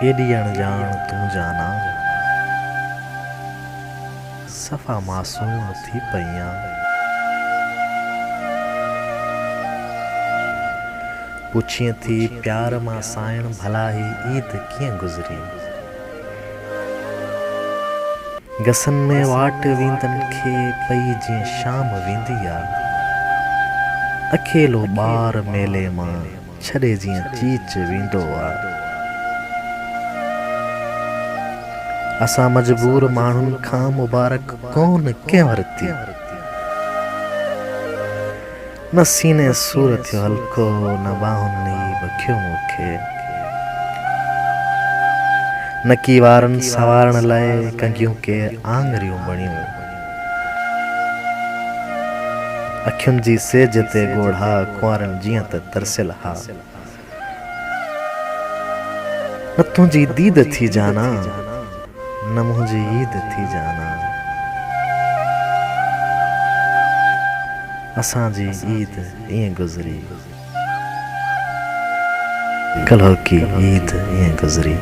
एॾी अणजाण तूं जाना सफ़ा मासूम थी पईयां पुछीं थी प्यार मां साइण भला ही ईद कीअं गुज़री गसन में वाट वींदनि खे पई जीअं शाम वेंदी आहे अकेलो ॿार मेले मां छॾे जीअं चीच वेंदो आहे असां मजबूर माण्हुनि खां मुबारक कोन कंहिं वरिती न सीने सूर थियो हल्को न ॿाहुनि बखियो मूंखे नकी वारनि सवारण लाइ कंगियूं के आङरियूं बणियूं अखियुनि जी सेज ते ॻोढ़ा कुंवारनि जीअं त तरसियल हा न तुंहिंजी दीद थी जाना न मुंहिंजी ईद थी जाना असांजी ईद ईअं गुज़री कल्ह की ईद ईअं गुज़री